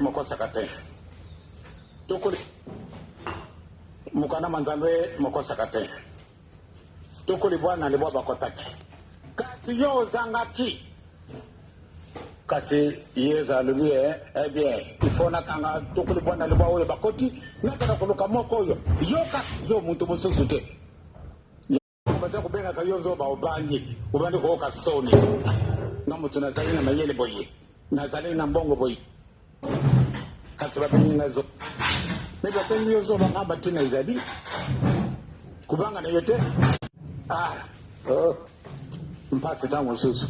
mokosa kate tukuli mukana manzambe mokosa kate tukuli bwana libwa bakotaki kasi yo zangaki kasi yeza lulie bien ifona kanga tukuli bwana libwa oyo bakoti nakana kuluka moko oyo yoka yo muntu mususu te baza kubenga kayo zoba obangi ubandi ko kasoni na mutu nazali na mayele boye nazali na mbongo boye kasi bapenyi nazo me bapenyi yo zoba ngamba tina izadi kubanga na yote mpasi tangu susu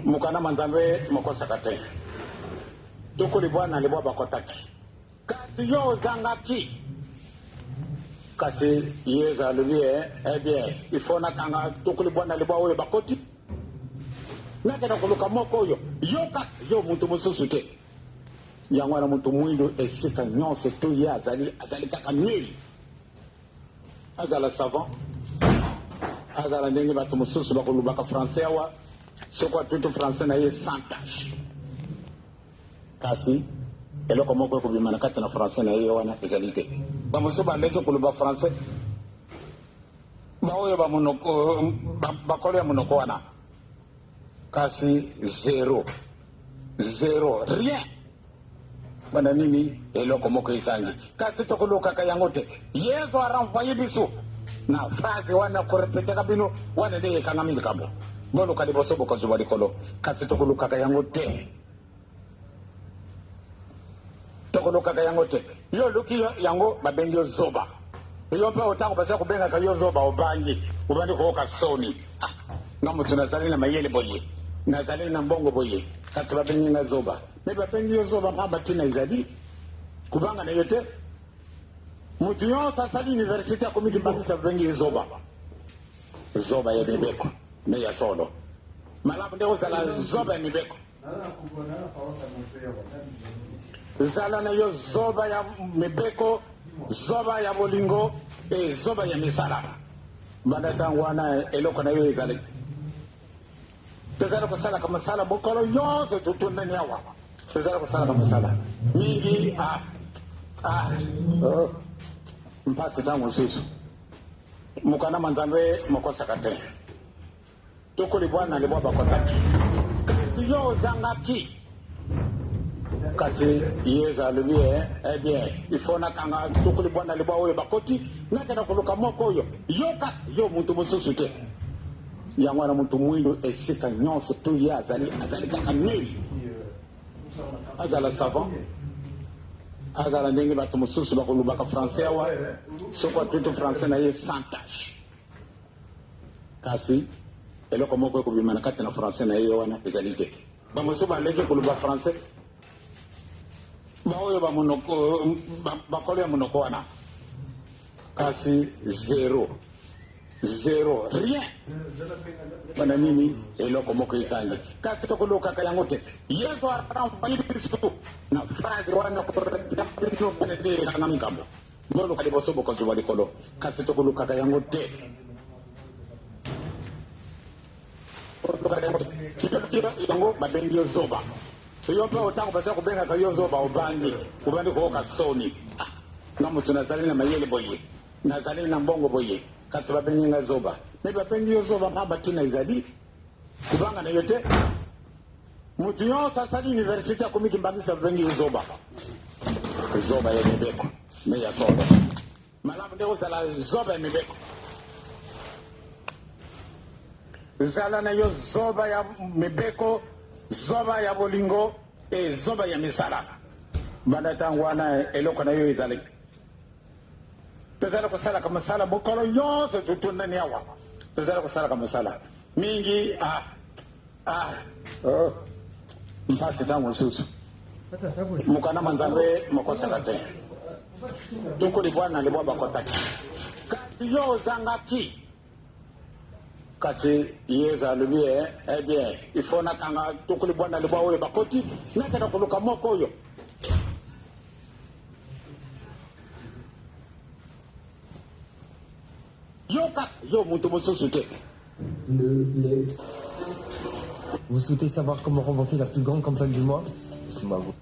mukana manzambe mokosa kate tukuli bwana libwa bakotaki kasi yo zangaki kasi yeza lulie bien ifona kanga tukuli bwana libwa oyo bakoti nakena kuluka moko oyo yoka yo muntu mususu te yango wana muntu mwindu esika nyonso to ye azali kaka mieli azala savant azala ndenge bato mosusu bakolubaka français awa soko atutu français na ye sans tâche kasi eloko moko ekobima na kati na français na ye wana ezali te bamosusu baleki koluba français baoyo bakolo ya monoko wana kasi zero rien bana nini eloko moko ezangi kasi tokolukaka yango te yesu arenvoye biso na phrase wana korepeteka bino wana nde ekangami likambo boluka liboso bokozwa likolo kasi tokolukaka yango te tokolukaka yango te yo luki yango babengi yo zoba yo mpe otango basa kubengaka yo zoba obangi ubandi kooka soni nga mutu nazali na mayele boye nazali na mbongo boye kasi babengi nga zoba me babengi yo zoba ngamba tina ezali kubanga na yo te mutu nyonso asali universite akomiki mbangisa babengi ye zoba ya mibeko me ya solo malamu nde ozala zoba ya mibeko zala na yo zoba ya mibeko zoba ya bolingo zoba ya misala banda tango wana eloko na yo ezali tozala kosala ka masala bokolo nyonso tutundani awa tozala kosala ka masala mingi mpasi tango mosusu mukana manzambe mokosa kate tukuli bwana libwa bakotaki kasi yo ozangaki kasi yeza lulie bien ifona kanga tukuli bwana libwa oyo bakoti nakena kuluka moko oyo yoka yo muntu mususu te yango wana muntu mwindu esika nyonso to ye azali kaka mieli azala savant azala ndenge bato mosusu bakolubaka français awa soko atutu français na ye sans tâche kasi eloko moko ekobima na kati na français na ye wana ezali te bamosusu baleki koluba français baoyo bakolo ya monoko wana kasi zero rien bana nini eloko moko ezangi kasi tokolukaka yango te yesu arenvoye biso na phrase wana korepeteka mikambo boluka liboso bokozwa likolo kasi tokolukaka yango te yango babengi yo zoba yo mpe otango basa kubengaka yo zoba ubandi kooka soni nga mutu nazali na mayele boye nazali na mbongo boye kasi babengi nga zoba me babengi yo zoba ngamba tina ezali kubanga na yo te mutu nyonso asali universite akomiki mbangisa babengi yo zoba ya mibeko me ya solo malamu nde ozala zoba ya mibeko zala na yo zoba ya mibeko zoba ya bolingo zoba ya misala banda tango wana eloko na yo ezali tozala kosala ka masala bokolo nyonso tutundani awa tozala kosala ka masala mingi mpasi tango mosusu mukana manzambe mokosa kate tukuli bwana libwa bakotaki kasi yo ozangaki kasi yeza lulie bien ifona kanga tukuli bwana libwa oyo bakoti nakena kuluka moko oyo yoka yo muntu mususu te Vous souhaitez savoir comment remporter la plus grande campagne du mois? Laissez-moi vous.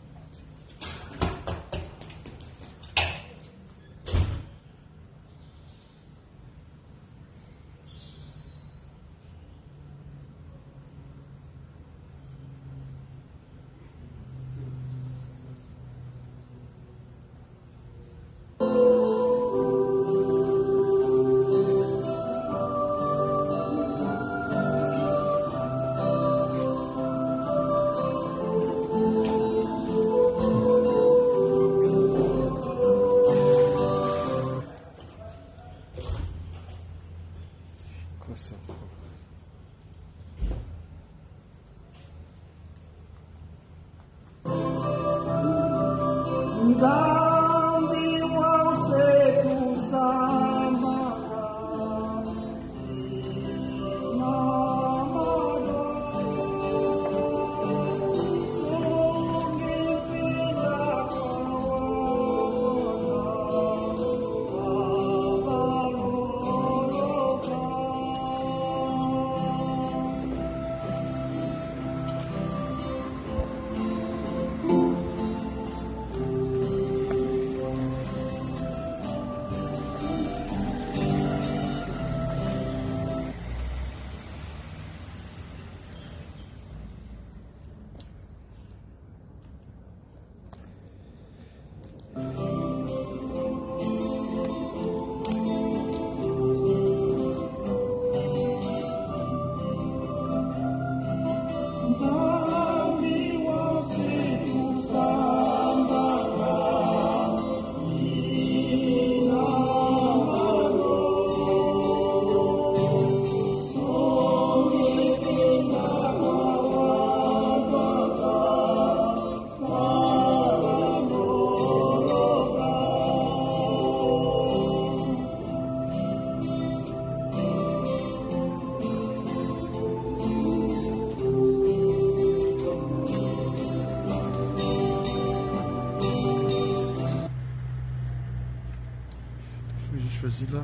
J'ai choisi là,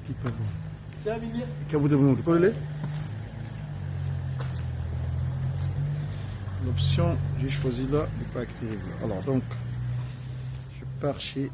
qui peut voir. C'est aligné. Qu'est-ce que vous voulez? L'option, j'ai choisi là, n'est pas activée. Alors donc, je pars chez.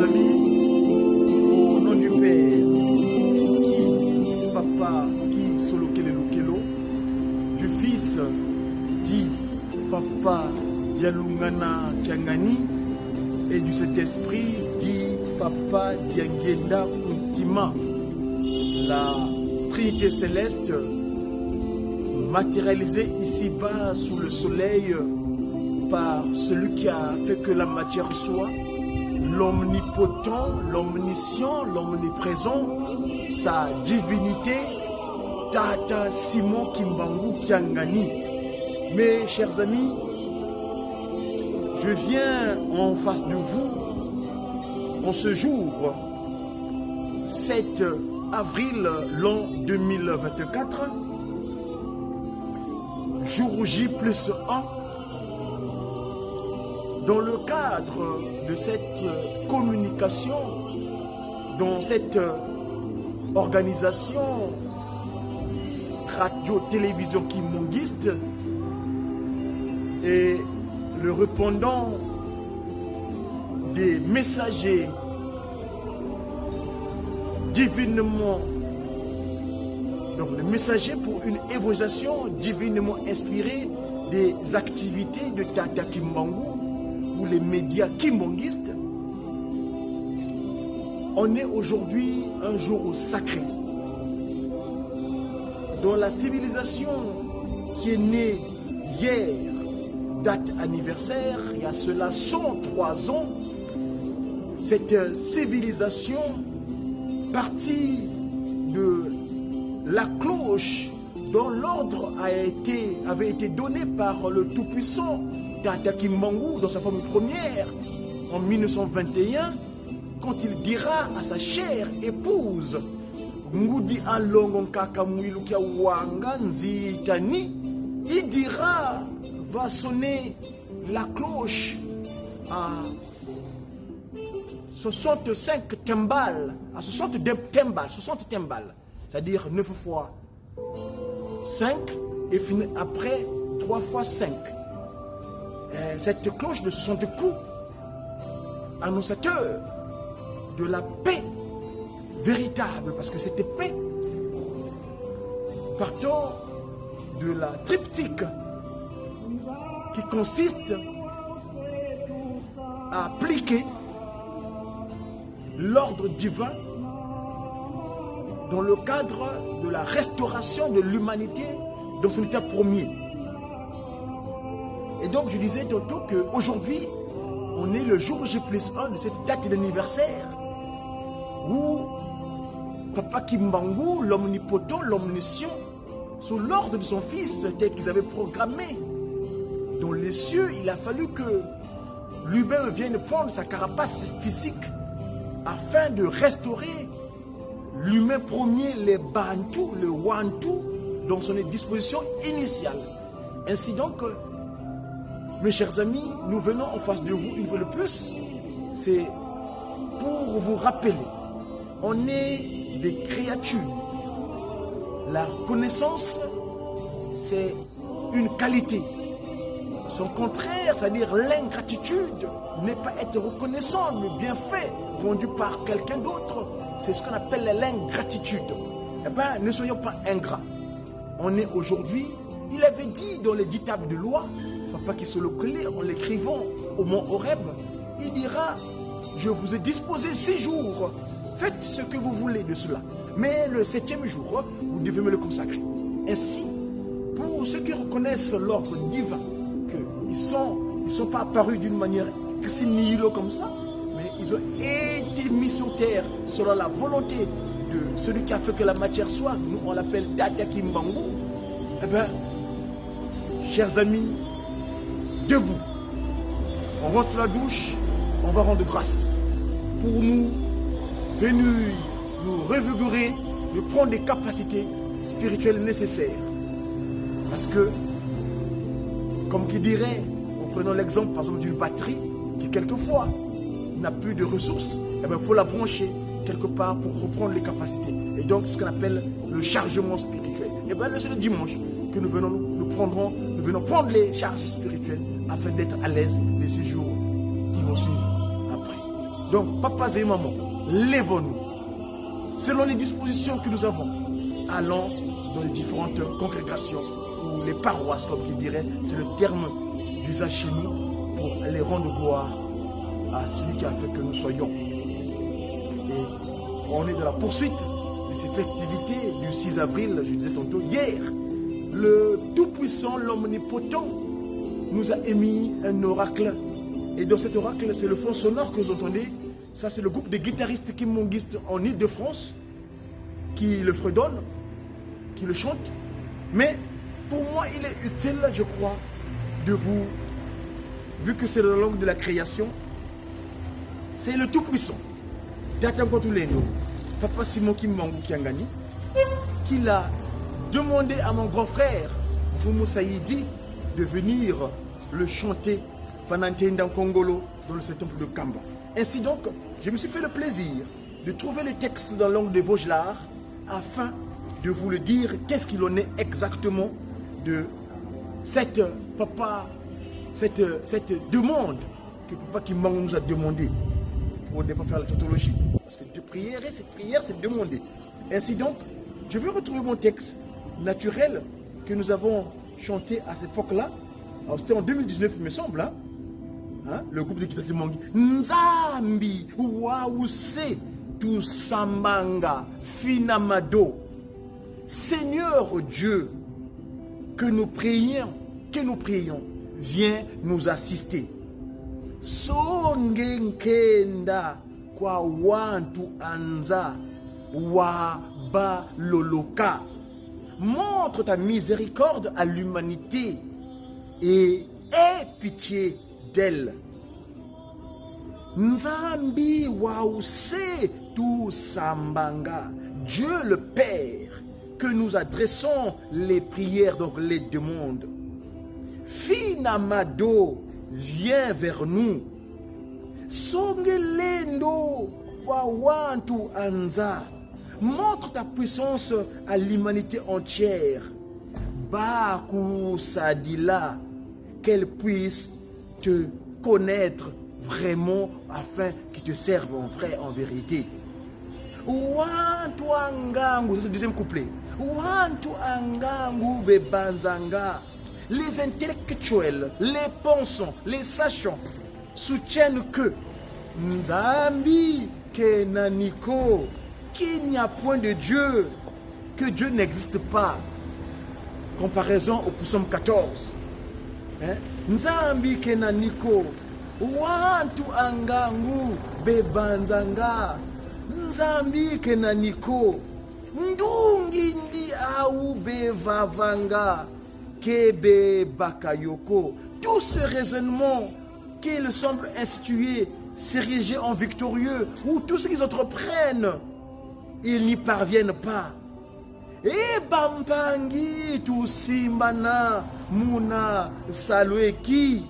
amis, au nom du Père, qui Papa, qui Solokele Lokelo, du Fils, dit Papa Dialungana Kiangani, et du Saint-Esprit, dit Papa Diangenda Kuntima, la Trinité céleste matérialisée ici-bas sous le soleil par celui qui a fait que la matière soit, l'omnipotent, l'omniscient, l'omniprésent, sa divinité, Tata Simon Kimbangu Kiangani. Mes chers amis, je viens en face de vous en ce jour 7 avril l'an 2024, jour J+1, dans le cadre de cette communication, dans cette organisation radio-télévision kimbangiste, et le répondant des messagers divinement, donc le messager pour une évangélisation divinement inspirée des activités de Tata Kimbangu ou les médias kimbanguistes. On est aujourd'hui un jour sacré dans la civilisation qui est née hier, date anniversaire, il y a cela 103 ans. Cette civilisation partie de la cloche dont l'ordre avait été donné par le Tout-Puissant Tata Kimbangu dans sa forme première en 1921, quand il dira à sa chère épouse Ngudi Alongon Kakamwilukia Wanga Nzitani, il dira, va sonner la cloche à 65 timbales, à 60 timbales, c'est-à-dire 9 fois 5 et finit après 3 fois 5. Cette cloche de 60 coups, annonciateur de la paix véritable, parce que cette paix, partant de la triptyque qui consiste à appliquer l'ordre divin dans le cadre de la restauration de l'humanité dans son état premier. Et donc je disais tantôt qu'aujourd'hui, on est le jour J+1 de cette date d'anniversaire où Papa Kimbangu, l'omnipotent, l'omniscient, sous l'ordre de son fils, tel qu'ils avaient programmé dans les cieux, il a fallu que lui-même vienne prendre sa carapace physique afin de restaurer l'humain premier, les Bantous, le Wantou, dans son disposition initiale. Ainsi donc, mes chers amis, nous venons en face de vous une fois de plus, c'est pour vous rappeler, on est des créatures. La reconnaissance, c'est une qualité. Son contraire, c'est-à-dire l'ingratitude, n'est pas être reconnaissant le bienfait rendu par quelqu'un d'autre. C'est ce qu'on appelle l'ingratitude. Eh bien, ne soyons pas ingrats. On est aujourd'hui, il avait dit dans les 10 tables de loi, Papa qui se le collait en l'écrivant au mont Horeb, il dira, je vous ai disposé 6 jours, faites ce que vous voulez de cela. Mais le 7e jour, vous devez me le consacrer. Ainsi, pour ceux qui reconnaissent l'ordre divin, qu'ils ne sont pas apparus d'une manière que c'est nihilo comme ça, mais ils ont été mis sur terre selon la volonté de celui qui a fait que la matière soit, nous on l'appelle Tata Kimbangu. Eh bien, chers amis, debout, on rentre la douche, on va rendre grâce pour nous venus nous revigorer, de prendre des capacités spirituelles nécessaires. Parce que, comme qui dirait, en prenant l'exemple par exemple d'une batterie qui quelquefois n'a plus de ressources, eh bien, il faut la brancher quelque part pour reprendre les capacités. Et donc, ce qu'on appelle le chargement spirituel. Et bien, c'est le dimanche que nous venons prendre les charges spirituelles afin d'être à l'aise les 6 jours qui vont suivre après. Donc, papas et mamans, lèvons-nous. Selon les dispositions que nous avons, allons dans les différentes congrégations ou les paroisses, comme ils diraient, c'est le terme d'usage chez nous, pour aller rendre gloire à celui qui a fait que nous soyons. Et on est dans la poursuite de ces festivités du 6 avril, je disais tantôt, hier. Le Tout-Puissant, l'Omnipotent, nous a émis un oracle. Et dans cet oracle, c'est le fond sonore que vous entendez. Ça, c'est le groupe de guitaristes kimonguistes en Ile-de-France qui le fredonne, qui le chante. Mais pour moi, il est utile, je crois, de vous, vu que c'est la langue de la création, c'est le Tout-Puissant, Datankwatuleno, Papa Simon Kimbangu Kiangani, qui l'a demandé à mon grand frère, Fumu Saïdi, de venir le chanter Fanantenda Kongolo dans le temple de Kamba. Ainsi donc, je me suis fait le plaisir de trouver les textes dans la langue de Vaugelas afin de vous le dire qu'est-ce qu'il en est exactement de cette demande que Papa Kimbangu nous a demandé pour ne pas faire la tautologie. Parce que de prière, c'est demander. Ainsi donc, je vais retrouver mon texte naturel que nous avons chanté à cette époque-là. Alors c'était en 2019, il me semble, hein? Le groupe de guitaristes Mongi. Nzambi Waouse tu Sambanga Finamado. Seigneur Dieu, que nous prions, viens nous assister. Songenkenda kwa wantu anza wa ba loloka. Montre ta miséricorde à l'humanité et aie pitié d'elle. Nzambi Waouse tu Sambanga. Dieu le Père, que nous adressons les prières, donc les demandes. Finamado, viens vers nous. Songelendo Wawantu Anza. Montre ta puissance à l'humanité entière. Baku Sadila, qu'elle puisse te connaître vraiment afin qu'ils te servent en vrai, en vérité. Wantu Angangu, c'est le deuxième couplet. Wantu Angangu Bebanzanga. Les intellectuels, les pensants, les sachants soutiennent que Nzambi Kenaniko, qu'il n'y a point de Dieu, que Dieu n'existe pas. Comparaison au psaume 14. Nzambi Kenaniko, Wantu Angangu Bebanzanga. Nzambi Kenaniko, Ndungi Ndi Au Bevavanga, Kebe Bakayoko. Tout ce raisonnement qu'ils semblent instituer, s'ériger en victorieux, ou tout ce qu'ils entreprennent, ils n'y parviennent pas. Et Bampangi tu Simbana Muna Salweki,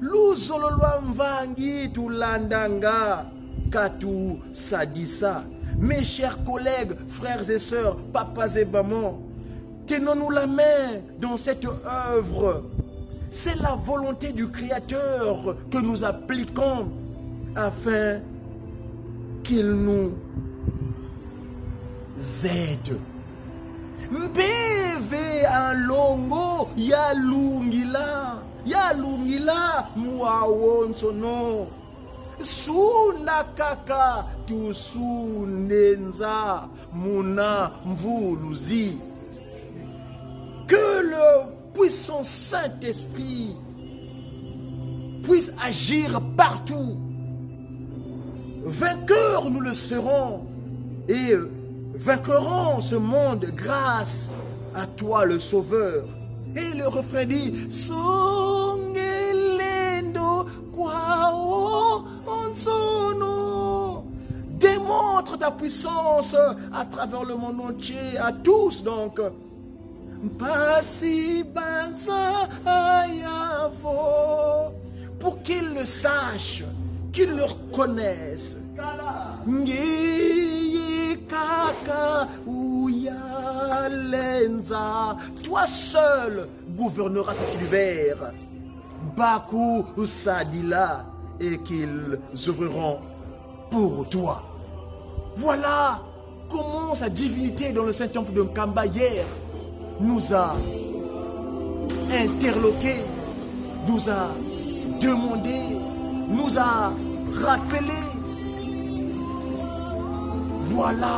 Luzololwamvangi tu Landanga Katu Sadisa. Mes chers collègues, frères et sœurs, papas et mamans, tenons-nous la main dans cette œuvre. C'est la volonté du Créateur que nous appliquons afin qu'il nous aide. Mbeve alongo yalungila muawonsono suna kaka tusunenza muna mvuluzi. Que le puissant Saint-Esprit puisse agir partout. Vainqueurs nous le serons et vaincrons ce monde grâce à toi le Sauveur. Et le refrain dit Songelendo kwao onsono. Démontre ta puissance à travers le monde entier, à tous donc. Pour qu'ils le sachent, qu'ils le reconnaissent. Toi seul gouverneras cet univers. Baku Sadila, et qu'ils œuvreront pour toi. Voilà comment sa divinité dans le Saint-Temple de Nkamba hier nous a interloqués, nous a demandé, nous a rappelé. Voilà.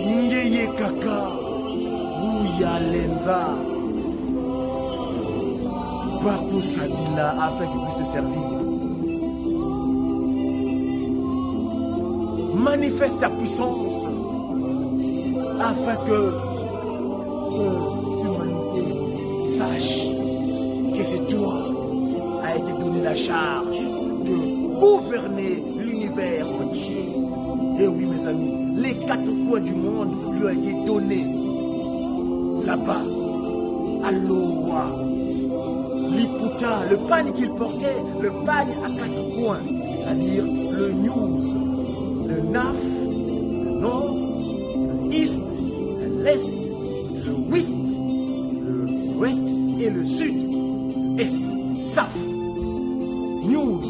Ngeye kaka Ouya Lenza Bakou Sadila afin qu'il puisse te servir. Manifeste ta puissance afin que l'humanité sache que c'est toi a été donné la charge de gouverner l'univers entier. Et oui mes amis, les 4 coins du monde lui ont été donnés là-bas, à Loa, Liputa, le pagne qu'il portait, le pagne à 4 coins, c'est-à-dire le news, le naf, le nord, le east, l'est, le west, le ouest et le sud. S, SAF, news,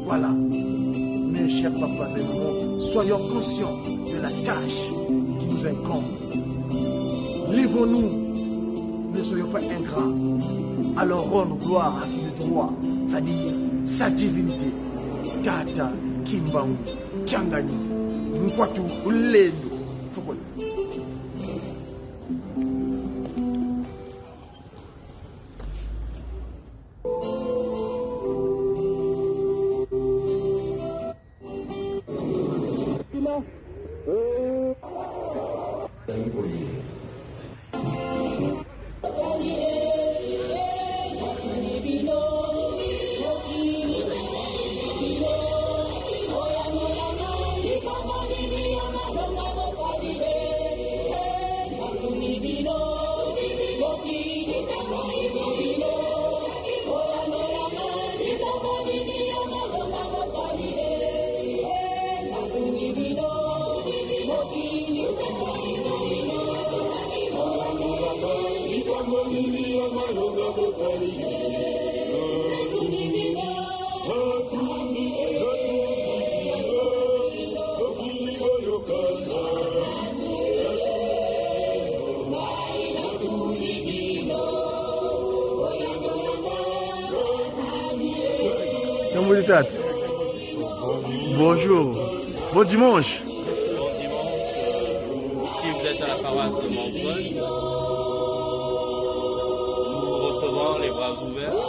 voilà. Mes chers papas et mamans, soyons conscients de la tâche qui nous incombe. Lèvons-nous, ne soyons pas ingrats. Alors rends gloire à qui de droit, c'est-à-dire sa divinité. Tata, Kimbangu, Kiangani, Nkwatu, Ulendo, Fokol. Bonjour. Bon dimanche. Bon dimanche. Ici, vous êtes à la paroisse de Montreuil. Nous recevons les bras ouverts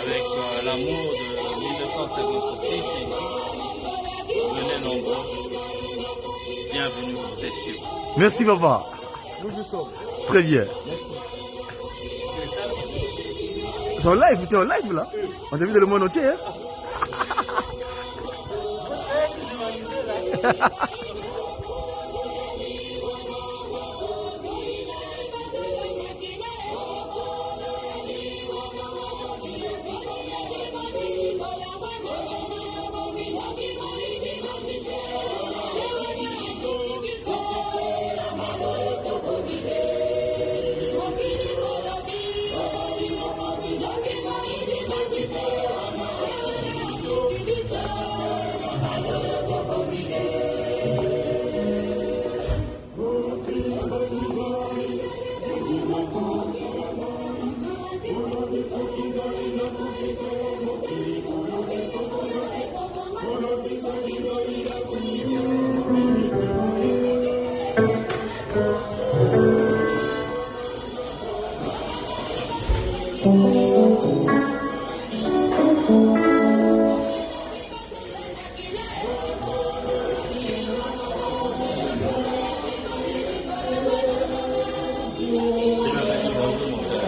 avec l'amour de 1956 ici. Venez nombreux. Bienvenue, vous êtes chez vous. Merci papa. Nous y sommes. Très bien. Merci. C'est en live, t'es en live là. On t'a vu dans le monde entier. Hein?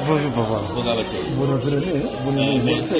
Bonjour papa. Bonne année. Bonne année. Merci.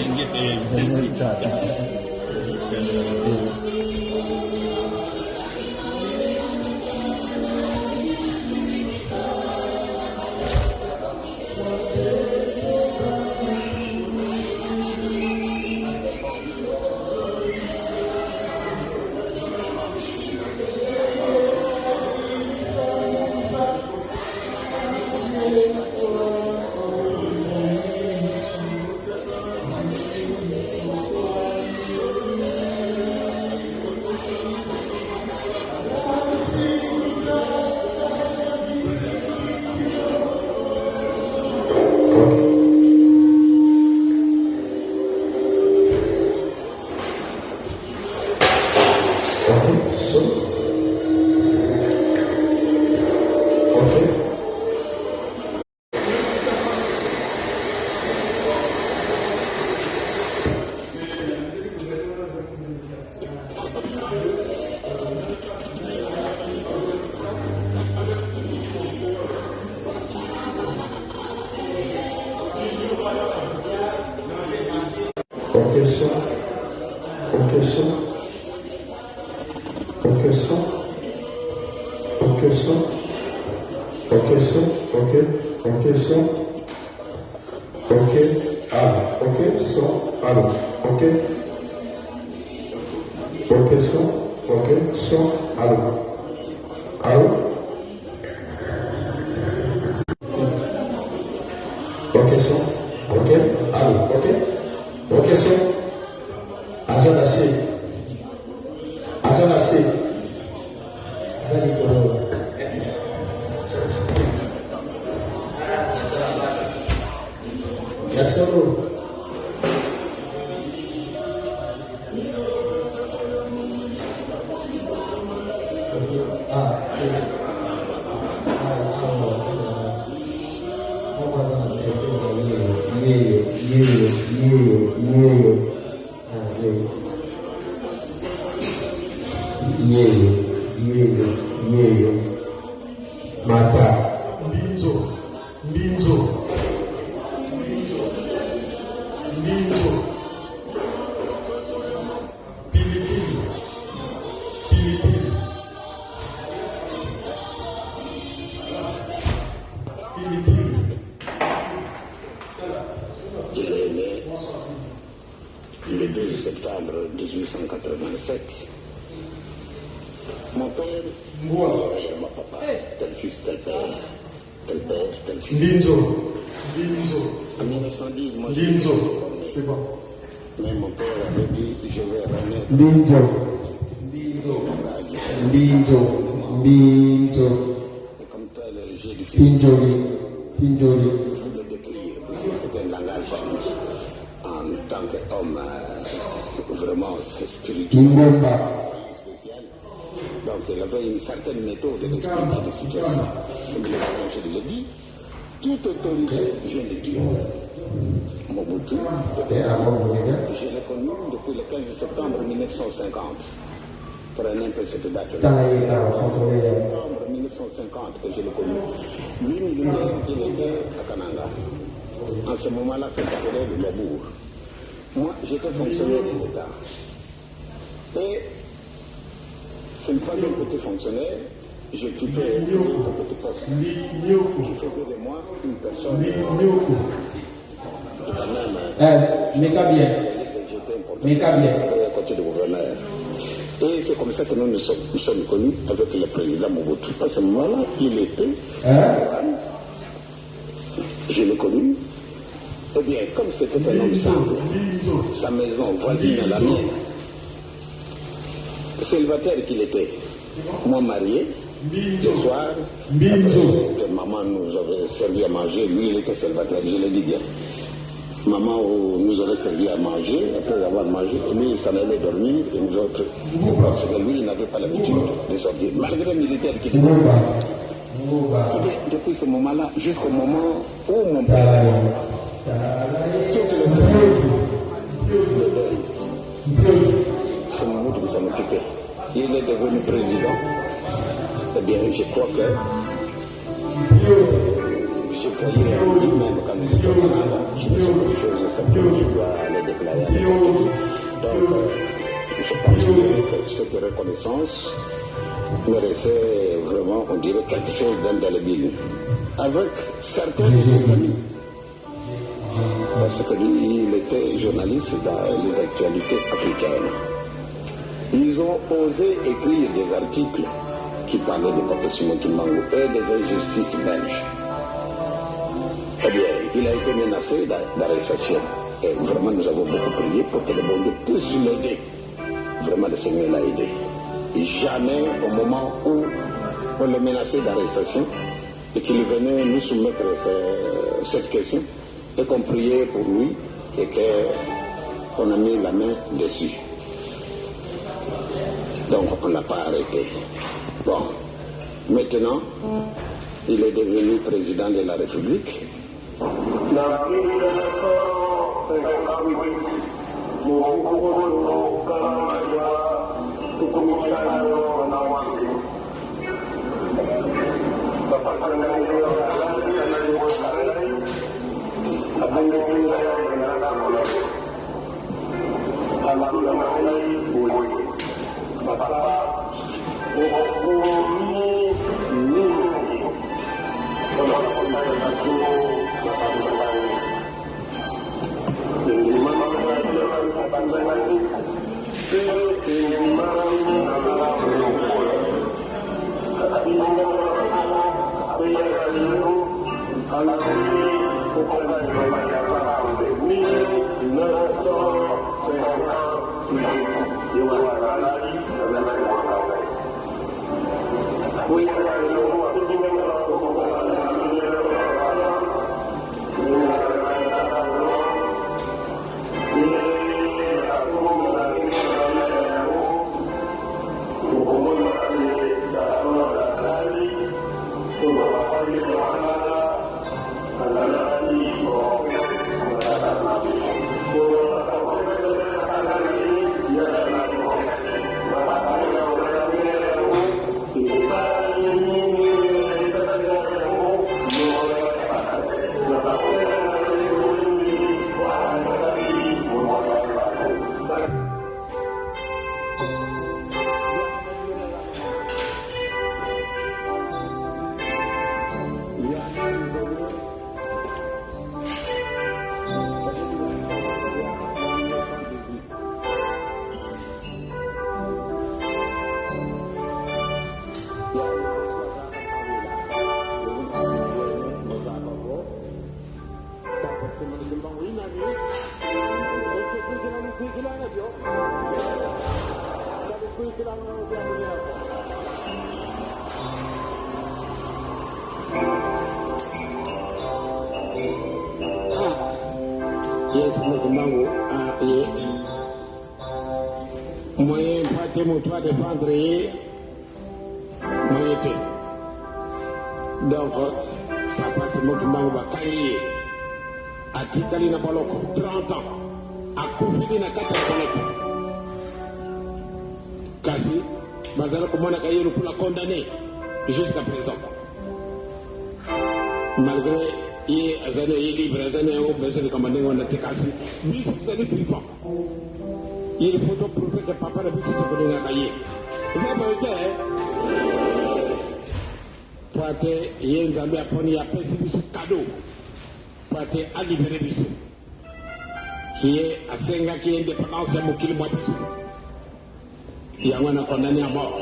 Ok, son. Ok, allô. Ok, son, allô. Ok. Ok, son. Ok, son, allô. Allô. Ok, son. Ok, allô. Ok. Ok, son. Agent assez. Agent assez. Merci. Mata. Mbinzo. Mbinzo. Mbinzo. Pilipili. Pilipili. Pilipili. Il est né le 2 septembre 1887. Mon père, mon papa, tel fils, tel père, tel père, tel fils. Mbinzo. Mbinzo. En 1910, moi, Mbinzo. C'est bon. mais mon père avait dit, je vais renaître. Mbinzo. Mbinzo. Mbinzo. Et comme tel, j'ai du fils. Pinjoli. Pinjoli. Je vous le décrire, parce que c'est un langage en tant qu'homme vraiment spirituel. Mbomba. Spécial. Donc il avait une certaine méthode d'expliquer des situations. Comme je l'ai dit, toute autorité vient de Dieu. Mobutu, je l'ai connu depuis le 15 septembre 1950. Prenez un peu cette date-là. Septembre 1950 que je l'ai connu. Lui, il était à Kananga. En ce moment-là, ça s'appelait le Labour. Moi, j'étais fonctionnaire de l'État. Et ce n'est pas un petit fonctionnaire, j'occupais un petit poste. Je faisais de moi une personne quand même. J'étais à côté du gouverneur. Et c'est comme ça que nous sommes connus avec le président Mobutu. À ce moment-là, il était. Je l'ai connu. Eh bien, comme c'était un homme simple, sa maison voisine à la mienne, célibataire qu'il était, moi marié, le soir, après que maman nous avait servi à manger, lui il était célibataire, je le dis bien. Maman nous aurait servi à manger, après avoir mangé, lui il s'en allait dormir, et nous autres, parce que lui il n'avait pas l'habitude de sortir, malgré le militaire qu'il était. Depuis ce moment-là, jusqu'au moment où mon père, tout le c'est mon qui s'en occupait. Il est devenu président. Eh bien, je crois que je voyais lui-même quand nous étions au Canada, je me suis dit des choses simples, je dois les déclarer à l'époque. Donc, je pense que cette reconnaissance méritait vraiment, on dirait, quelque chose d'indélébile. Avec certains de ses amis. Parce que lui, il était journaliste dans les actualités africaines. Ils ont osé écrire des articles qui parlaient de Papa Simon Kimbangu et des injustices belges. Eh bien, il a été menacé d'arrestation. Et vraiment, nous avons beaucoup prié pour que le bon Dieu puisse l'aider. Vraiment, le Seigneur l'a aidé. Et jamais, au moment où on le menaçait d'arrestation, et qu'il venait nous soumettre cette question, et qu'on priait pour lui, et qu'on a mis la main dessus. Donc, on ne l'a pas arrêté. Bon, maintenant, il est devenu président de la République. Yes, Mbangu, moyen pas mon toit de vendre moyen té. Donc, papa c'est mon Mbangu va carrier. A Tikali na baloko 30 ans. A Koufili na 4 baloko. Kasi, bazala kumana kaye pour la condamner jusqu'à présent. Malgré et azane est libre, azane est besoin de commander on a tekasi. Mais vous allez plus pas. Il faut donc prouver que papa n'a pas su te donner un cahier. Vous avez été, Poate, yen zambi aponi ya pesi bisu cadeau. Poate a libéré bisu. Qui est à Senga qui est indépendance à Mokili Mwabisu. Yangwana condamné à mort.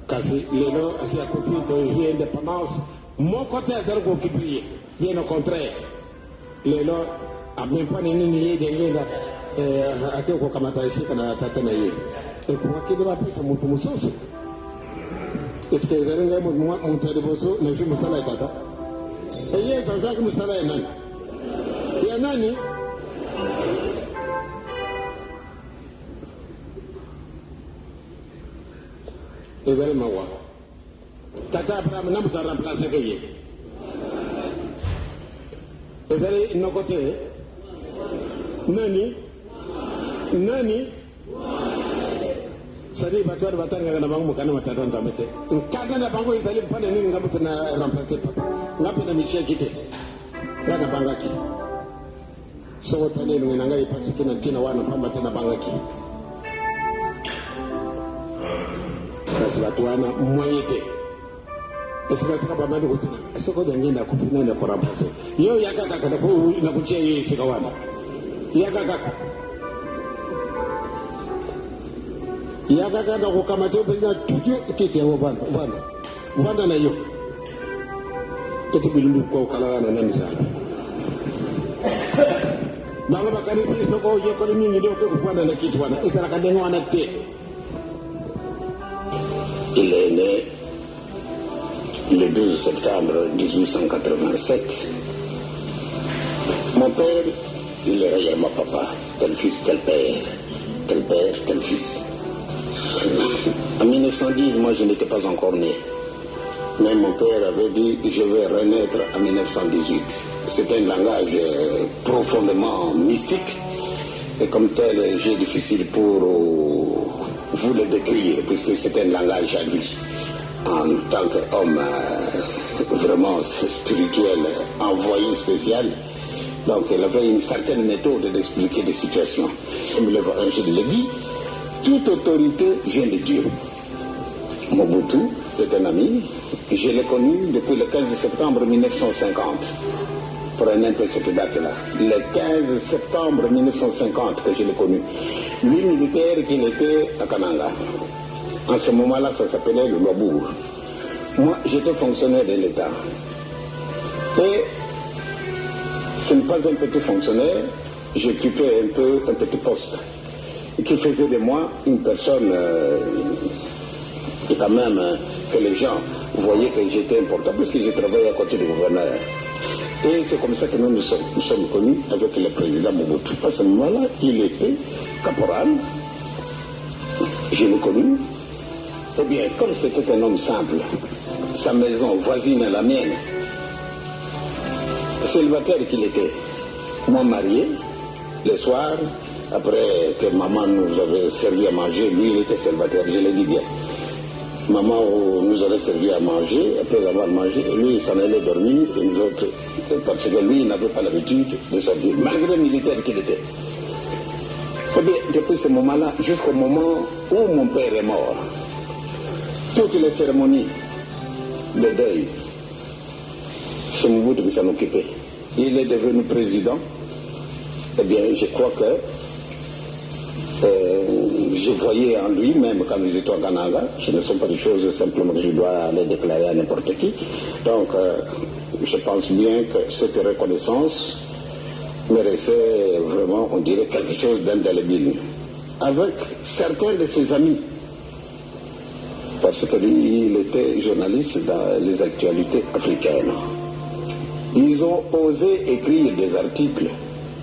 Kasi lelo asi a copié de jouer indépendance. Mon côté a zéro qui prie. Bien au contraire. Lelo a même pas ni ni dengue ate ko kamata isi kana tata na yeye. Et pour qui doit appeler ça mon musoso. Est-ce que vous avez mon téléboso ne joue musala tata? Et hier ça fait que musala est nani. Il y a nani. Vous allez m'avoir. Tata Abraham n'a pas remplacé que hier. Vous allez de nos côtés. Nani. Nani. Sadi batwar batanga na bangu mukana matata ntamete. Nkanga na bangu izali mpana nini ngabu tuna remplacer papa. Ngabu na michia kite. Kana bangaki. So tani ni nanga ipasi kina tina wana pamba tena bangaki. Sasa watu wana mwanyete. Esika bamani kutina. Soko jangenda kupina na remplacer. Yo yakaka kana ko na kuchia yeye sika wana. Yakaka Yakaka na kukamata bila tukio kiti hapo bwana na hiyo kiti bilundu kwa ukala na nani sana baba bakari sisi soko je kwa nini ndio kwa kupanda na kitu bwana isa kadengo anate. Il est né le 12 septembre 1887. Mon père, il est réellement papa, tel fils, tel père, tel fils. En 1910, moi je n'étais pas encore né. Mais mon père avait dit je vais renaître en 1918. C'est un langage profondément mystique. Et comme tel, j'ai difficile pour vous le décrire, puisque c'est un langage à lui. En tant qu'homme vraiment spirituel, envoyé spécial, donc il avait une certaine méthode d'expliquer des situations. Comme je l'ai dit, toute autorité vient de Dieu. Mobutu est un ami, je l'ai connu depuis le 15 septembre 1950. Prenez un peu cette date-là. Le 15 septembre 1950 que je l'ai connu. Lui, militaire, qu'il était à Kananga. En ce moment-là, ça s'appelait le Lobour. Moi, j'étais fonctionnaire de l'État. Et pas un petit fonctionnaire, j'occupais un petit poste qui faisait de moi une personne et quand même que les gens voyaient que j'étais important puisque j'ai travaillé à côté du gouverneur. Et c'est comme ça que nous sommes connus avec le président Mobutu. À ce moment-là, il était caporal, je l'ai connu. Eh bien, comme c'était un homme simple, sa maison voisine à la mienne, célibataire qu'il était, moi marié, le soir, après que maman nous avait servi à manger, lui il était célibataire, je l'ai dit bien. Maman nous avait servi à manger, après avoir mangé, lui il s'en allait dormir, et nous autres, parce que lui il n'avait pas l'habitude de sortir, malgré le militaire qu'il était. Eh bien, depuis ce moment-là, jusqu'au moment où mon père est mort, toutes les cérémonies de deuil, c'est Mobutu qui s'en occupait. Il est devenu président. Eh bien, je crois que je voyais en lui, même quand nous étions à Kananga, ce ne sont pas des choses simplement que je dois les déclarer à n'importe qui. Donc, je pense bien que cette reconnaissance méritait vraiment, on dirait, quelque chose d'indélébile. Avec certains de ses amis, parce que lui, il était journaliste dans les actualités africaines. Ils ont osé écrire des articles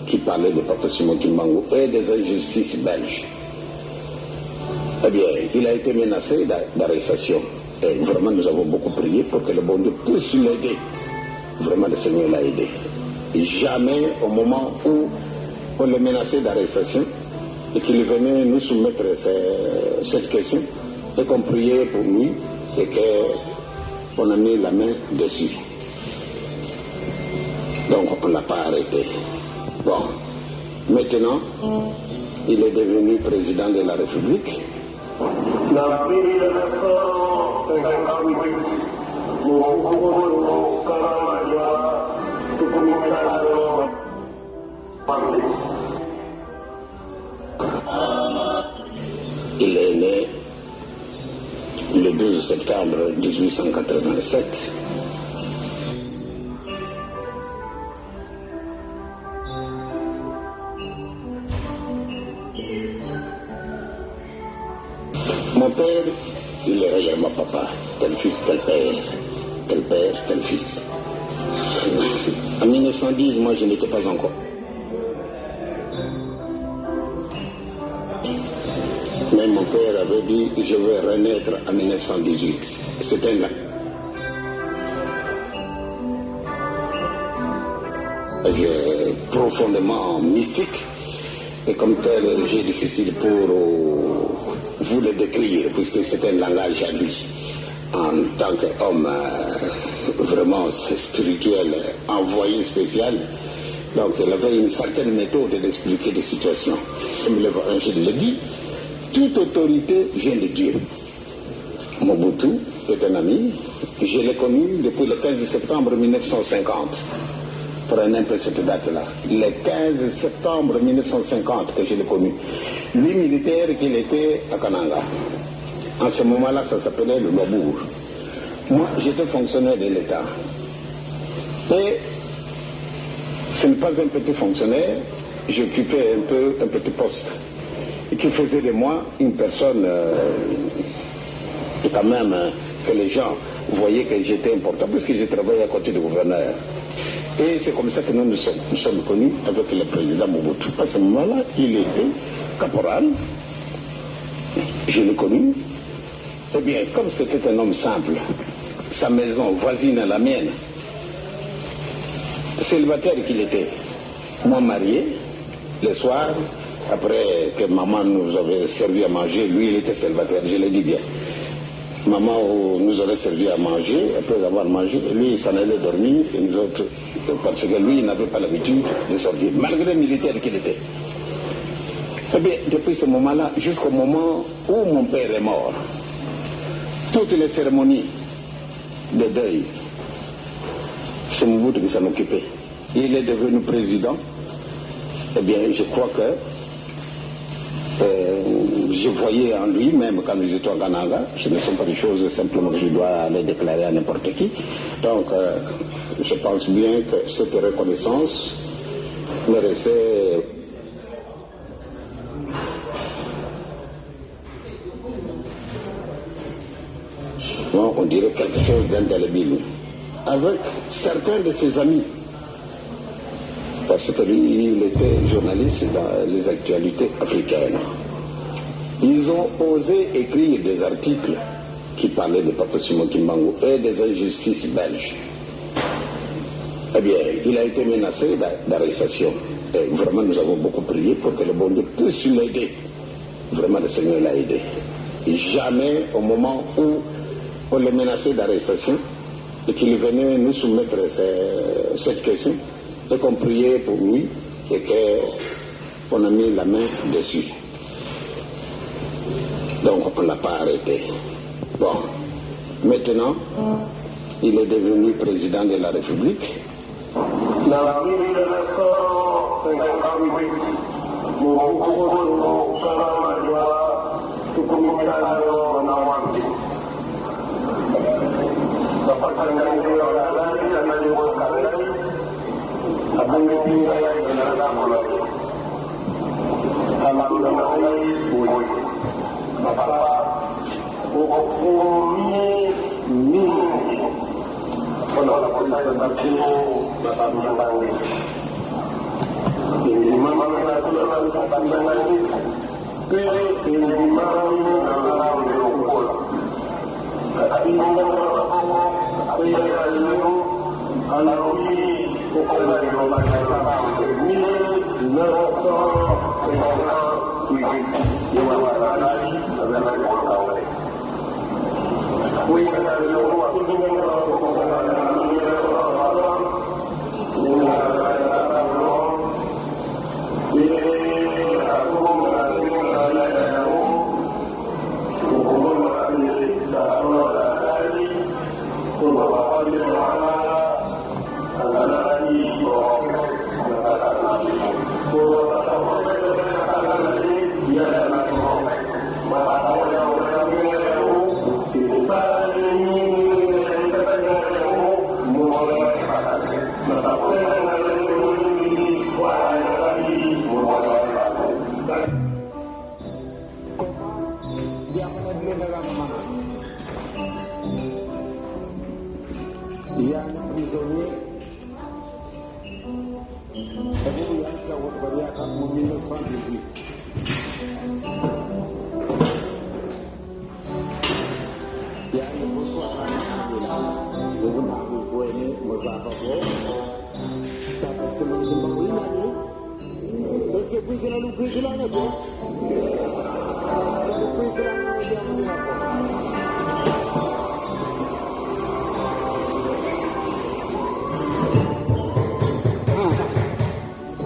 qui parlaient de Papa Simon Kimbangu et des injustices belges. Eh bien, il a été menacé d'arrestation. Et vraiment, nous avons beaucoup prié pour que le bon Dieu puisse l'aider. Vraiment, le Seigneur l'a aidé. Et jamais, au moment où on le menaçait d'arrestation, et qu'il venait nous soumettre cette question, et qu'on priait pour lui, et qu'on a mis la main dessus. Donc, on ne l'a pas arrêté. Bon, maintenant, il est devenu président de la République. Il est né le 12 septembre 1887. Mon père, il est réellement papa, tel fils, tel père, tel père, tel fils. En 1910, moi je n'étais pas encore. Mais mon père avait dit, je vais renaître en 1918. C'était là. Profondément mystique, et comme tel, j'ai difficile pour vous le décrire, puisque c'est un langage à lui. En tant qu'homme vraiment spirituel, envoyé spécial, donc il avait une certaine méthode d'expliquer des situations. Comme l'Évangile le dit, toute autorité vient de Dieu. Mobutu est un ami, je l'ai connu depuis le 15 septembre 1950. Prenez un peu cette date-là. Le 15 septembre 1950 que je l'ai connu. Lui, militaire qu'il était à Kananga. En ce moment-là, ça s'appelait le Lobour. Moi, j'étais fonctionnaire de l'État. Et ce n'est pas un petit fonctionnaire, j'occupais un petit poste. Et qui faisait de moi une personne quand même que les gens voyaient que j'étais important, puisque j'ai travaillé à côté du gouverneur. Et c'est comme ça que nous sommes connus avec le président Mobutu. À ce moment-là, il était caporal, je l'ai connu. Eh bien, comme c'était un homme simple, sa maison voisine à la mienne, célibataire qu'il était, moi marié, le soir, après que maman nous avait servi à manger, lui il était célibataire, je l'ai dit bien. Maman nous avait servi à manger, après avoir mangé, lui il s'en allait dormir, et nous autres, parce que lui il n'avait pas l'habitude de sortir, malgré le militaire qu'il était. Eh bien, depuis ce moment-là, jusqu'au moment où mon père est mort, toutes les cérémonies de deuil, c'est Mobutu qui s'en occupait. Il est devenu président. Eh bien, je crois que je voyais en lui, même quand nous étions à Kananga, ce ne sont pas des choses simplement que je dois les déclarer à n'importe qui. Donc, je pense bien que cette reconnaissance mereçait on dirait quelque chose d'indélébile avec certains de ses amis. Parce que lui, il était journaliste dans les actualités africaines. Ils ont osé écrire des articles qui parlaient de Papa Simon Kimbangu et des injustices belges. Eh bien, il a été menacé d'arrestation. Et vraiment, nous avons beaucoup prié pour que le bon Dieu puisse l'aider. Vraiment, le Seigneur l'a aidé. Et jamais, au moment où on l'a menacé d'arrestation, et qu'il venait nous soumettre cette question, et qu'on priait pour lui, et qu'on a mis la main dessus. Donc, on ne l'a pas arrêté. Bon, maintenant, il est devenu président de la République.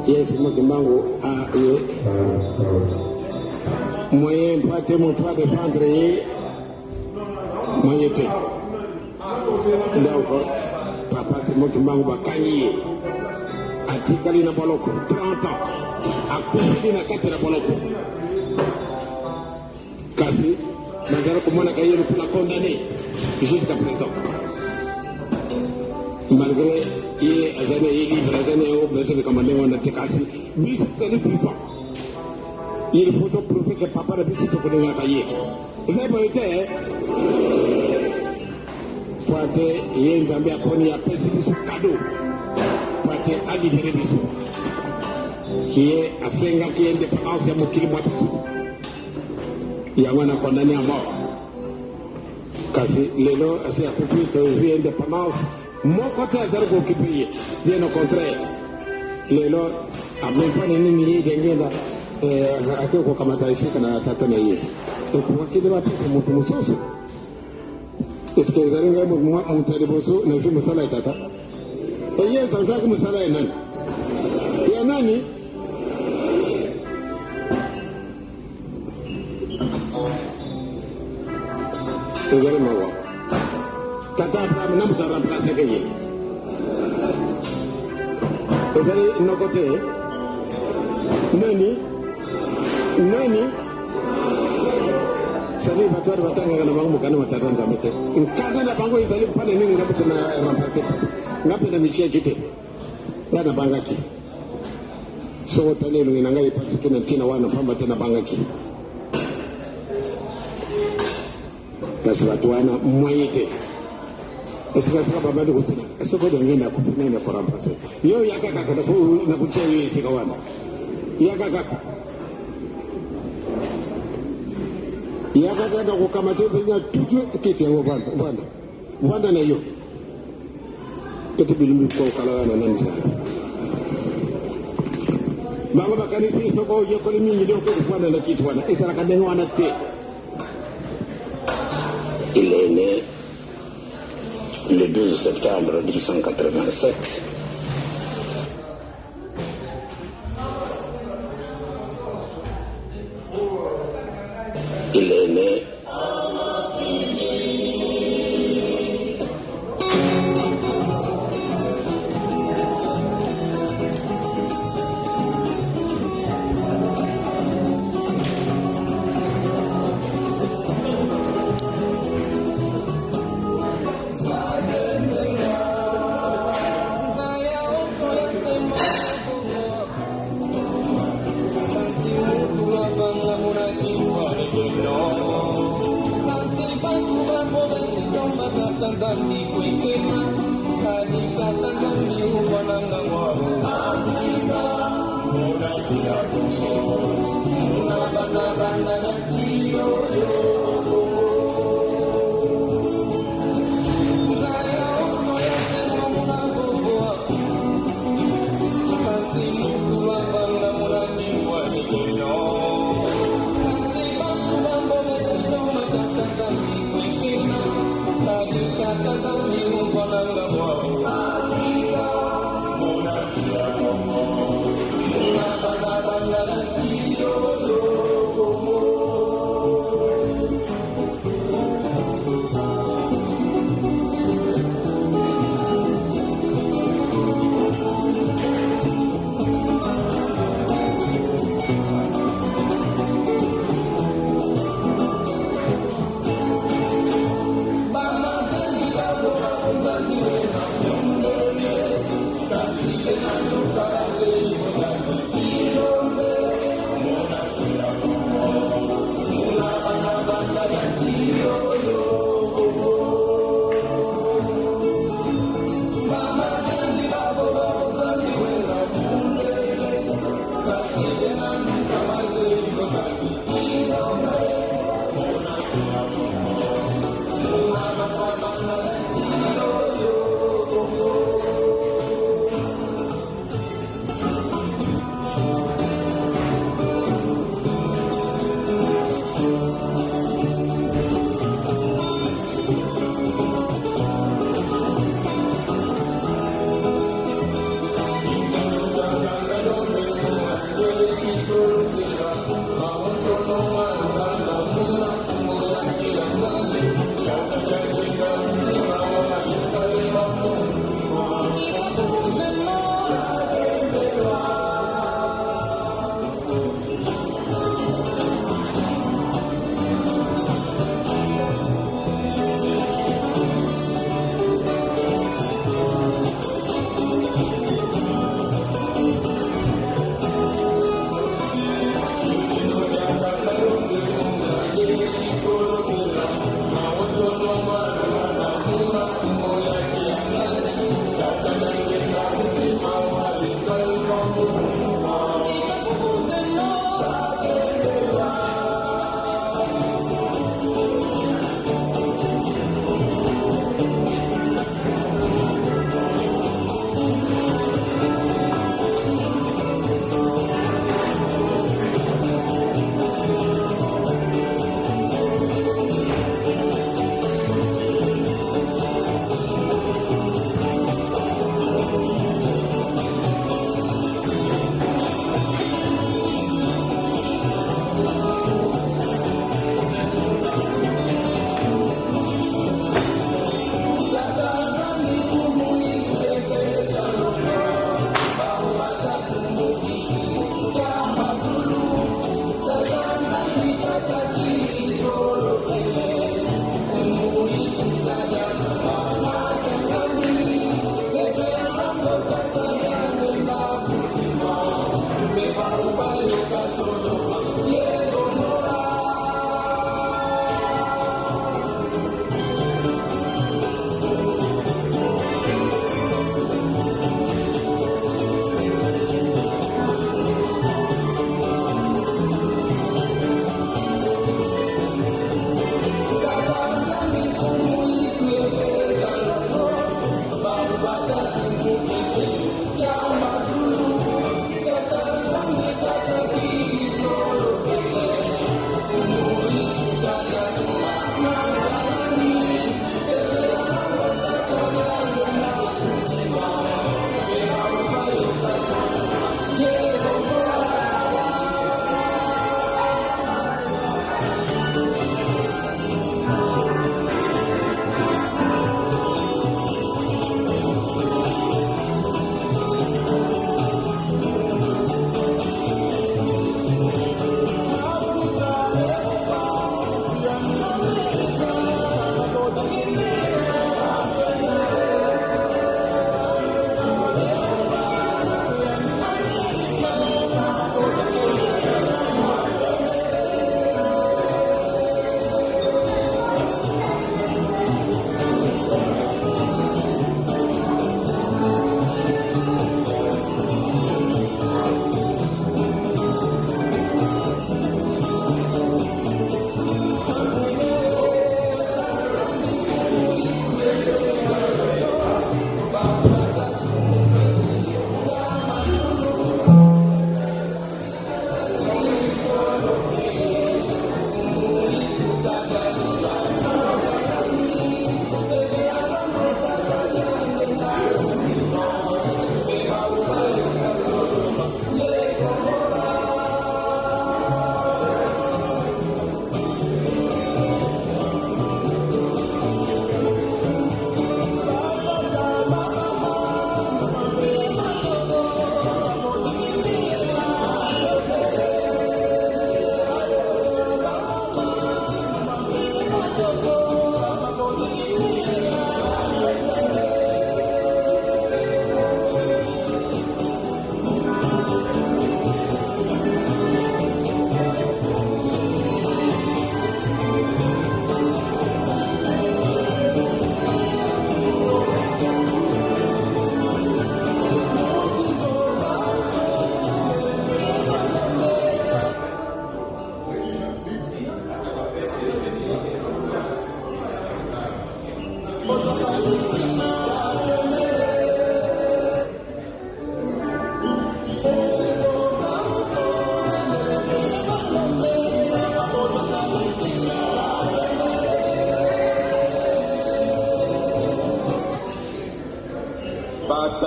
Yes, Kimbangu a moyen pas mon pas de prendre moyen fait. Donc, Papa Simon Kimbangu va gagner. A Tikali na Boloko, 30 ans. A Koufidi na Kati na Boloko. Kasi, Magara Koumana Kaye pour la condamner jusqu'à présent. Malgré les années libres, les années où les gens commandés ont été cassés, mais ce n'est plus pas. Il faut donc prouver que papa n'a plus de temps pour nous accueillir. Vous avez pas été, Pointe, il y a une dame à prendre, il y a un cadeau. Pointe, à libérer des sous. Qui est à 5 ans, qui est indépendance, il y a mon kilomètre de sous. Il y a un condamné à mort. Car les lois, c'est à peu près que j'ai indépendance. Mon côté a d'argo qui paye, bien au contraire. Les lois, à même pas les nini d'Engenda, à quoi qu'on kamata ici qu'on a tatanaï. Donc, pour qui de la piste, c'est mon promotion. Est-ce que vous allez voir moi, mon télébosso, n'a vu Moussala et Tata? Et hier, dans Jacques Moussala et Nan. Et à Nani, vous allez m'avoir. Tata n'a pas remplacé Gaye. Vous allez nos côtés. Nani. Sali batwari batanga na bangu mukana mataranza mete. Nkanda na bango izali pale nini ngapi na remplacer. Ngapi na michia kite. Yana banga ki. So tanelo nginangai pasi kina wana pamba tena bangaki. Kasi watu wana mwaite. Esika baba ndio kutina. Esiko ndio ngenda kupina na kwa mpasa. Yo yakaka kwa sababu na kuchia hiyo esika wana. Yakaka. Yakaka ndio kama tena tukio kiti yangu bwana na hiyo. Kiti bilimu kwa kala na nani sana. Mama bakanisi soko yoko ni mingi ndio kwa na kitu wana. Esara kadengo wana te. Il est né le 12 septembre 1887. Il est né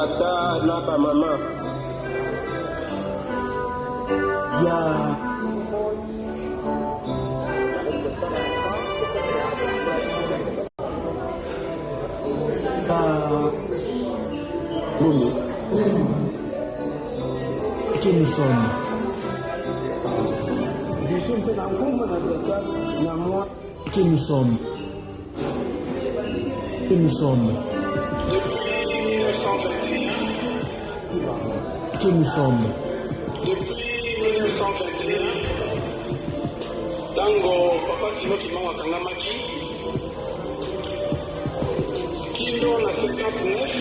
tata na ba mama. Que nous sommes. Que nous sommes. Que nous sommes. Que nous sommes. Depuis 1921, tango papa Simo Kimanga Kangamaki, Kindo na 59,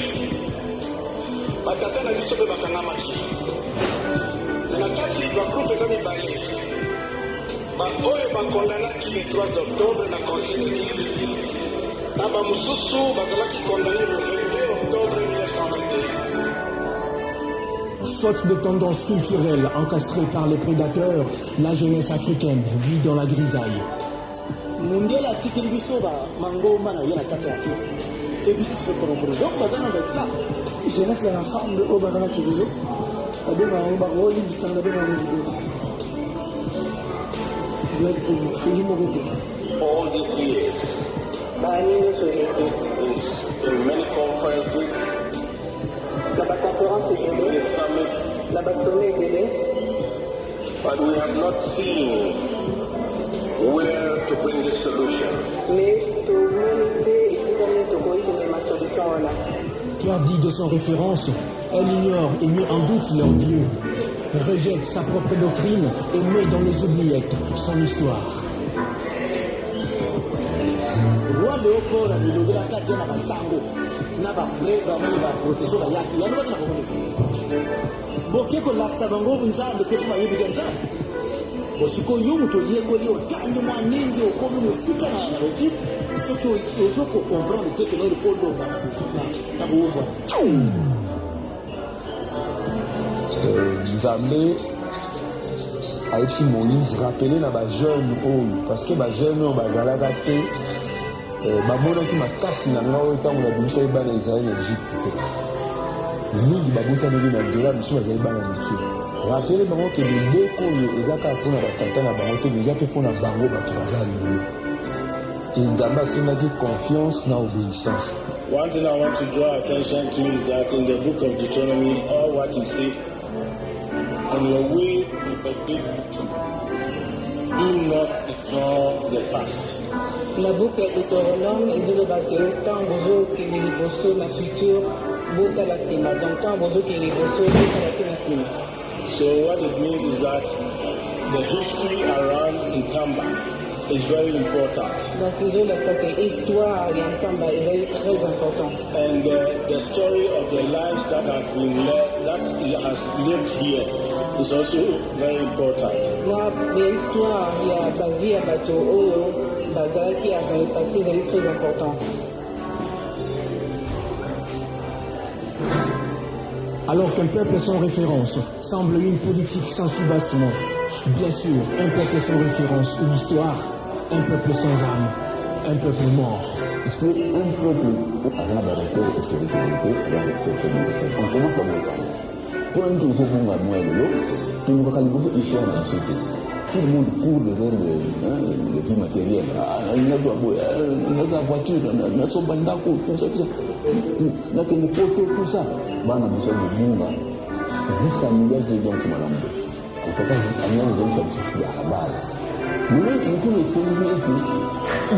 batata na biso pe bakangamaki. Na kati ba groupe za mibale. Ba oyo bakondanaki le 3 octobre na conseil de ville. Na ba mususu bazalaki condamné le 22 octobre 1921. Faute de tendances culturelles encastrées par les prédateurs, la jeunesse africaine vit dans la grisaille. Mundela tikili bisoba mango mana yana kati ya Afrika. Et biso se comprendre. Donc bazana basla. Jeunesse l'ensemble au bazana kibilo. Adema ba roli bisanga de na vidéo. All these years, in many conferences, but we have not seen where to bring the solution. Perdu de son référence, elle ignore et met en doute leur Dieu, rejette sa propre doctrine et met dans les oubliettes son histoire. Nzambe aïpsi Moïse rappelé na ba jeune oyo parce que ba jeune oyo bazalaka te bamonaki makasi na nga oyo ntango nabimisa bana Israël na Egypte te mingi babutaneli na nzela biso bazali bana mike rappele bango ke libeko oyo eza kaka mpona batata na bango te eza mpe mpona bango bato baza lelo e Nzambe asengaki confiance na obéissance. One thing I want to draw attention to is that in the book of Deuteronomy, all what he says, on your way do not ignore the past. La boucle de Deutéronome est de l'évacuer tant bozo qui est liboso la future bota la cima donc tant bozo qui est liboso bota la cima. So what it means is that the history around Nkamba is very important. Donc l'histoire d'Nkamba est très importante. And the story of the lives that has been that has lived here is also very important. L'histoire il y a la vie à bateau qui a passé est très important. Alors qu'un peuple sans référence semble une politique sans soubassement, bien sûr, un peuple sans référence une histoire, un peuple sans âme, un peuple mort. Parce qu'un peuple a la repère de spiritualité, on commence à voir. Pour un tour, on va moins de l'eau, qui nous va calibrer l'histoire de la société. Tout le monde court derrière les trucs matériels. Il y a sa voiture, il y a son bandako, tout ça. Il y a des poteaux, tout ça. Il y a des gens qui vont vie familiale qui est dans le malade. En fait, il y a des gens qui sont à la base. Mais il faut essayer de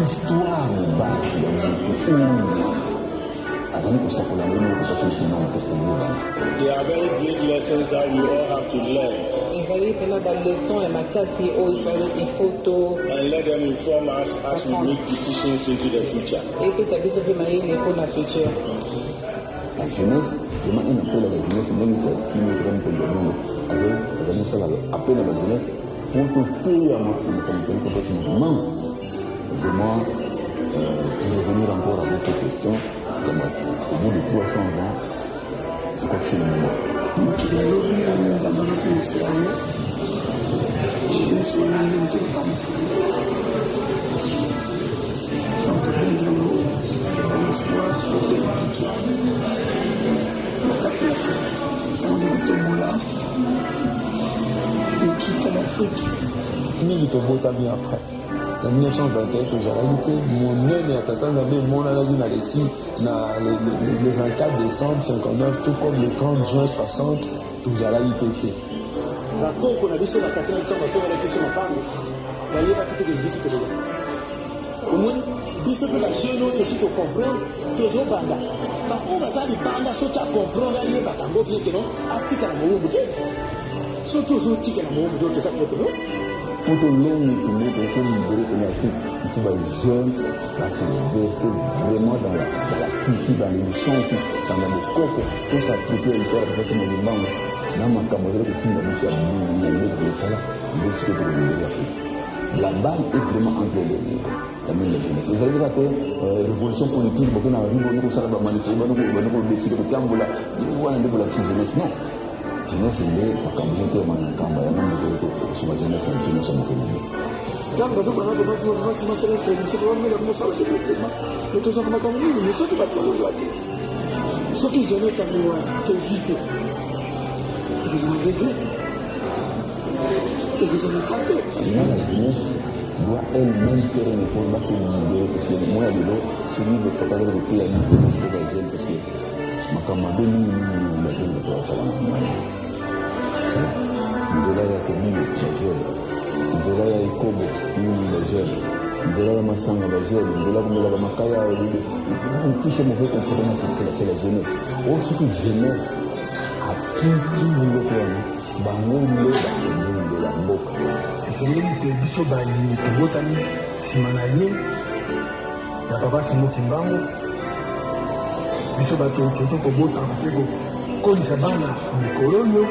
l'histoire de base. There are very great lessons that we all have to learn. And let them inform us as we make decisions into the future. La jeunesse, un appel à la jeunesse, même appel à la jeunesse, pour que vraiment, revenir encore à votre question, au bout de 300 ans, je crois que c'est le moment. Afrique. Mingi tobotami après. En 1921, tozalaki monene ya tata Nzambe emonanaki na lesi na le 24 décembre 59, tout comme le 30 juin 60, tozalaki te. bakoko na biso bakatela biso basobalaki biso mapango bayebaki teke biso tokoza omoni biso mpe bajeune oyo tosi tocomprendre tozobanda baoyo baza libanda soki acomprendre ayebaka yango bien keno atika na mowumbu te soki ozotika na mowumbu te okeza foteno Pour que l'homme qui est libéré en Afrique, il faut que les jeunes se verser vraiment dans la culture, dans l'émission, dans le coco, pour s'appliquer l'histoire de la façon dont dans ma camarade qui m'a dit la balle est vraiment entre les deux. Vous allez dire que la révolution politique, beaucoup n'a pas vu ça, va manifester, va nous décider de Kamboula, il faut aller pour la jeunesse, non. Jeunesse, il est pas Kamboula, mais Kamboula, sur la jeunesse, c'est une somme économique. Quand vous avez un c'est la création, c'est vraiment la salle de développement. Mais tout ça, comme nous, nous sommes pas comme aujourd'hui. Ce qui jeunesse à nous, qu'est vite. Vous en regrettez. Et vous en effacez. La jeunesse doit elle-même faire une effort dans ce monde, parce que moi, celui de préparer le pays à nous, c'est la jeune, parce que ma camarade, nous, la jeune, de ça, nous allons à la commune, la jeune. Nous allons à Ikobo, nous, la jeune. Nous allons à Massanga, la jeune. Nous allons à Makaya, tout ce mauvais comportement, c'est la jeunesse. Oh, ce que jeunesse a tout le monde. Bango de la mboka. C'est lui qui biso bali tobotami sima na ye ya papa Simon Kimbangu biso bato tokobota mpe kokolisa bana mikolo oyo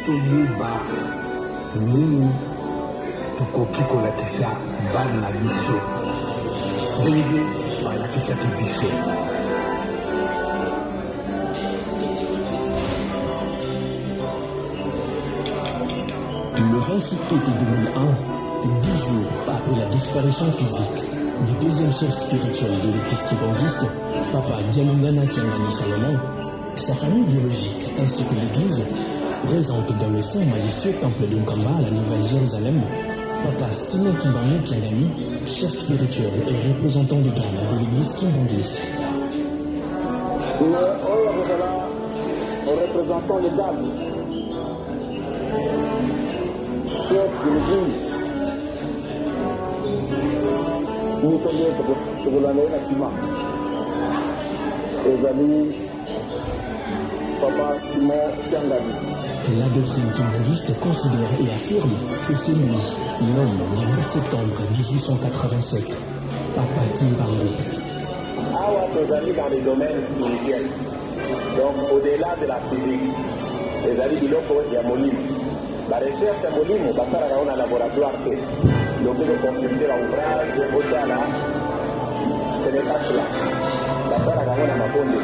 toyeba nini tokoki kolakisa bana na biso ndenge balakisaki biso. Le 26 août 2001, 10 jours après la disparition physique du deuxième chef spirituel de l'église kibangiste, Papa Dialungana Kiangani Salomon, sa famille biologique ainsi que l'église présente dans le saint majestueux temple de Nkamba à la Nouvelle-Jérusalem, Papa Simon Kimbangu Kiangani, chef spirituel et représentant de Ghana de l'église kibangiste. Nous représentons les dames. Chef de l'église, nous sommes de l'année nationale. Les amis, Papa Simon Kiangani. L'adoption kimbangiste considère et affirme que c'est lui, l'homme du 9 septembre 1887, Papa Kimbangu. Awa tozali dans les domaines spirituels, donc au-delà de la physique, les amis biloko ya molimo. La recherche à molimo basala na laboratoire te. Donc de compléter l'ouvrage au-delà, ce n'est pas cela. Basala na makonde.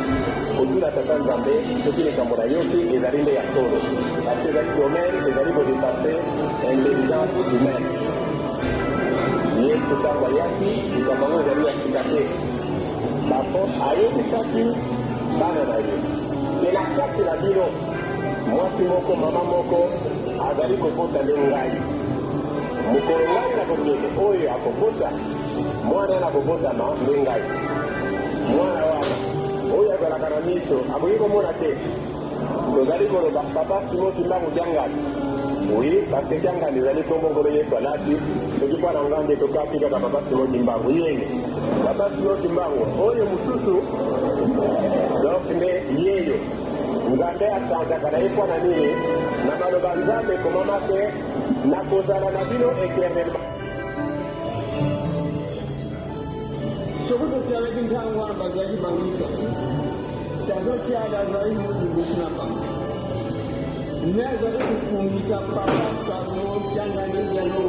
Autour de Tata Nzambe, ce qui est Kambola yoki et arrivé à Toro. Parce que dans ce domaine, les amis vont dépasser l'intelligence humaine. Yes, c'est un voyaki, il va vraiment aller à Kikake. Par contre, aïe, c'est ça qui va dans la vie. Mais la carte, c'est la bino. Moi, c'est moko, maman moko, azali kokota nde ngai. Mokolo ngai na kokende oyo akokota, mwana na kokotama nde ngai. Mwana wana, oyo azalaka na miso, akoki komona te. Tozali koloba papa Simon Kimbangu Kiangani. Oui, parce que Kiangani ezali kombo ngolo Yesu alati, soki mpo na ngambe tokaki kaka papa Simon Kimbangu yeye. Papa Simon Kimbangu oyo mosusu, donc nde yeyo. Nzambe asanzaka na ye mpo na nini na maloba Nzambe ekomama te nakozala na bino éternellement. soki totalaki ntango wana bazalaki bangisa tazosiala azali modubusu na bango nde azali kokungisa papa Simon Kiangani yango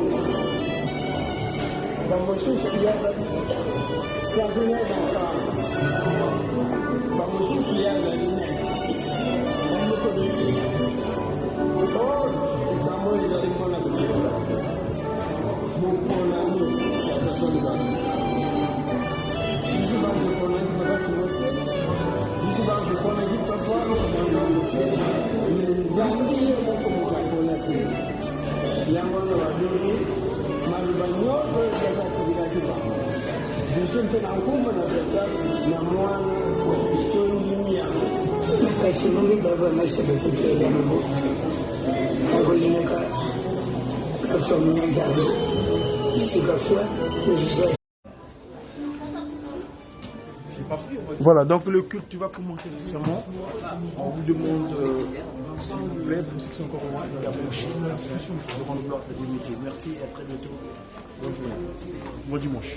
bamosusu yazali kazina bakama bamosusu yazali ne yango mpe na nkombo na tata na mwana tondimia kasi nonge baba naisebekekele nobo akolineka kasominyagalo sikafua logiciel. Voilà, donc le culte va commencer nécessairement. On vous demande, s'il vous plaît, pour ceux qui sont encore loin, d'approcher de rendre gloire à sa divinité. Merci et à très bientôt. Bonne journée. Bon dimanche.